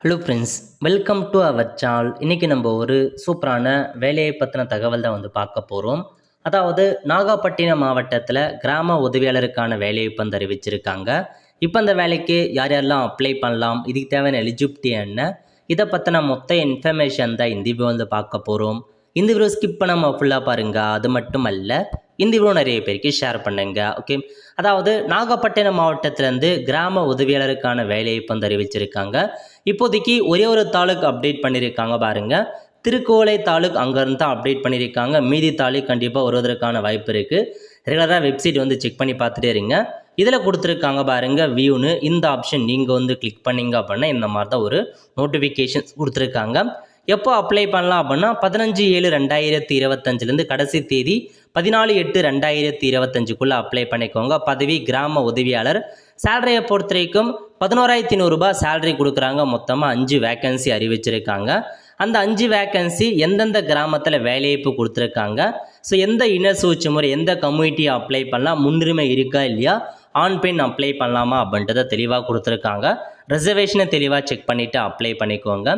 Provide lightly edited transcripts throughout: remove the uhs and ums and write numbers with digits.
Hello friends, welcome to our channel. இன்றைக்கி நம்ம ஒரு சூப்பரான வேலையை பற்றின தகவல் தான் பார்க்க போகிறோம். அதாவது நாகப்பட்டினம் மாவட்டத்தில் கிராம உதவியாளருக்கான வேலையை இப்போ அறிவிச்சிருக்காங்க. இப்போ அந்த வேலைக்கு யார் யாரெல்லாம் அப்ளை பண்ணலாம், இதுக்கு தேவையான எலிஜிபிலிட்டி என்ன, இதை பற்றின மொத்த இன்ஃபர்மேஷன் தான் இந்த வீடியோ பார்க்க போகிறோம். இந்த வீடியோ ஸ்கிப் பண்ணாமல் ஃபுல்லாக பாருங்கள். அது மட்டும் அல்ல, இந்த வீடியோ நிறைய பேருக்கு ஷேர் பண்ணுங்க. ஓகே, அதாவது நாகப்பட்டினம் மாவட்டத்திலேருந்து கிராம உதவியாளருக்கான வேலையை இப்போ அறிவிச்சிருக்காங்க. இப்போதைக்கு ஒரே ஒரு தாலுக்கு அப்டேட் பண்ணியிருக்காங்க பாருங்கள். திருக்கோளை தாலுக் அங்கேருந்து தான் அப்டேட் பண்ணியிருக்காங்க. மீதி தாலுக் கண்டிப்பாக வருவதற்கான வாய்ப்பு இருக்குது. ரெகுலராக வெப்சைட் செக் பண்ணி பார்த்துட்டே இருங்க. இதில் கொடுத்துருக்காங்க பாருங்கள் வியூன்னு. இந்த ஆப்ஷன் நீங்கள் கிளிக் பண்ணிங்க அப்படின்னா இந்த மாதிரி தான் ஒரு நோட்டிஃபிகேஷன்ஸ் கொடுத்துருக்காங்க. எப்போ அப்ளை பண்ணலாம் அப்படின்னா 15/7/2025 கடைசி தேதி 14/8/2025 அப்ளை பண்ணிக்கோங்க. பதவி கிராம உதவியாளர். சேலரியை பொறுத்த வரைக்கும் 11,500 ரூபாய் சேலரி கொடுக்குறாங்க. மொத்தமாக 5 வேக்கன்சி அறிவிச்சிருக்காங்க. அந்த 5 வேக்கன்சி எந்தெந்த கிராமத்தில் வேலைவாய்ப்பு கொடுத்துருக்காங்க, ஸோ எந்த இன சூழ்ச்சி முறை, எந்த கம்யூனிட்டியை அப்ளை பண்ணலாம், முன்னுரிமை இருக்கா இல்லையா, ஆண் பெண் அப்ளை பண்ணலாமா அப்படின்றத தெளிவாக கொடுத்துருக்காங்க. ரிசர்வேஷனை தெளிவாக செக் பண்ணிவிட்டு அப்ளை பண்ணிக்கோங்க.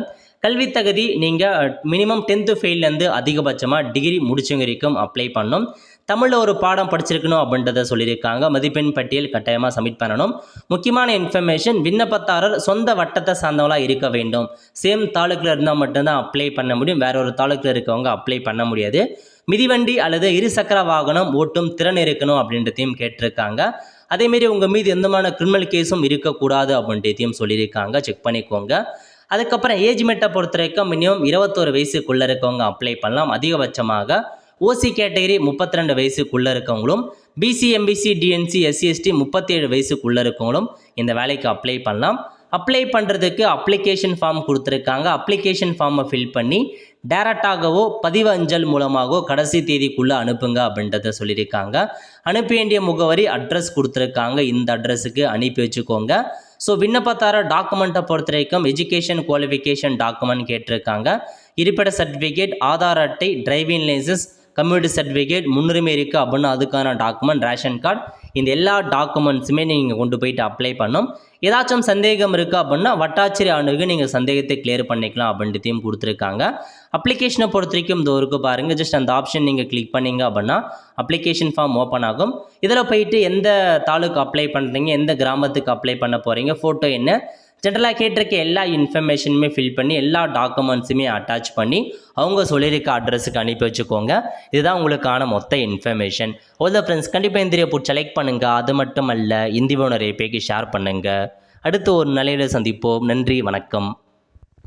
கல்வி தகுதி நீங்கள் மினிமம் 10th ஃபெயிலேருந்து அதிகபட்சமாக டிகிரி முடிச்சவங்க வரைக்கும் அப்ளை பண்ணணும். தமிழில் ஒரு பாடம் படிச்சிருக்கணும் அப்படின்றத சொல்லியிருக்காங்க. மதிப்பெண் பட்டியல் கட்டாயமாக சப்மிட் பண்ணணும். முக்கியமான இன்ஃபர்மேஷன், விண்ணப்பதாரர் சொந்த வட்டத்தை சார்ந்தவங்களாக இருக்க வேண்டும். சேம் தாலுக்கில் இருந்தால் மட்டும்தான் அப்ளை பண்ண முடியும். வேற ஒரு தாலுக்கில் இருக்கவங்க அப்ளை பண்ண முடியாது. மிதிவண்டி அல்லது இருசக்கர வாகனம் ஓட்டும் திறன் இருக்கணும் அப்படின்றதையும் கேட்டிருக்காங்க. அதேமாரி உங்கள் மீது எந்தமான கிரிமினல் கேஸும் இருக்கக்கூடாது அப்படின்றதையும் சொல்லியிருக்காங்க. செக் பண்ணிக்கோங்க. அதுக்கப்புறம் ஏஜ்மெண்ட்டை பொறுத்த வரைக்கும் மினிமம் 21 வயசுக்குள்ளே இருக்கவங்க அப்ளை பண்ணலாம். அதிகபட்சமாக ஓசி கேட்டகரி 32 வயசுக்குள்ளே இருக்கவங்களும், BC MBC DNC SC ST 37 வயசுக்குள்ளே இருக்கவங்களும் இந்த வேலைக்கு அப்ளை பண்ணலாம். அப்ளை பண்ணுறதுக்கு அப்ளிகேஷன் ஃபார்ம் கொடுத்துருக்காங்க. அப்ளிகேஷன் ஃபார்மை ஃபில் பண்ணி டேரெக்டாகவோ பதிவு அஞ்சல் மூலமாகவோ கடைசி தேதிக்குள்ளே அனுப்புங்க அப்படின்றத சொல்லியிருக்காங்க. அனுப்ப வேண்டிய முகவரி அட்ரஸ் கொடுத்துருக்காங்க. இந்த அட்ரஸுக்கு அனுப்பி வச்சுக்கோங்க. ஸோ விண்ணப்பத்தார டாக்குமெண்ட்டை பொறுத்த வரைக்கும் எஜுகேஷன் குவாலிஃபிகேஷன் டாக்குமெண்ட் கேட்டிருக்காங்க. இருப்பிட சர்டிஃபிகேட், ஆதார் அட்டை, டிரைவிங் லைசன்ஸ், கம்யூனிட்டி சர்டிஃபிகேட், முன்னுரிமை இருக்குது அப்படின்னா அதுக்கான டாக்குமெண்ட், ரேஷன் கார்டு, இந்த எல்லா டாக்குமெண்ட்ஸுமே நீங்கள் கொண்டு போயிட்டு அப்ளை பண்ணணும். ஏதாச்சும் சந்தேகம் இருக்குது அப்படின்னா வட்டாட்சியர் அணுகு நீங்கள் சந்தேகத்தை கிளியர் பண்ணிக்கலாம் அப்படின்றதையும் கொடுத்துருக்காங்க. அப்ளிகேஷனை பொறுத்த வரைக்கும் இந்த ஒருக்கு பாருங்கள். ஜஸ்ட் அந்த ஆப்ஷன் நீங்கள் கிளிக் பண்ணிங்க அப்படின்னா அப்ளிகேஷன் ஃபார்ம் ஓப்பன் ஆகும். இதில் போயிட்டு எந்த தாலுக்கு அப்ளை பண்ணுறீங்க, எந்த கிராமத்துக்கு அப்ளை பண்ண போகிறீங்க, ஃபோட்டோ என்ன, ஜென்ரலாக கேட்டிருக்க எல்லா இன்ஃபர்மேஷனுமே ஃபில் பண்ணி எல்லா டாக்குமெண்ட்ஸுமே அட்டாச் பண்ணி அவங்க சொல்லியிருக்க அட்ரஸுக்கு அனுப்பி வச்சுக்கோங்க. இதுதான் உங்களுக்கான மொத்த இன்ஃபர்மேஷன். ஓல்த ஃப்ரெண்ட்ஸ், கண்டிப்பாக இந்த வீடியோ செலக்ட் பண்ணுங்கள். அது மட்டும் அல்ல, இந்த வீடியோ நிறைய பேருக்கு ஷேர் பண்ணுங்கள். அடுத்து ஒரு நிலையில் சந்திப்போம். நன்றி, வணக்கம்.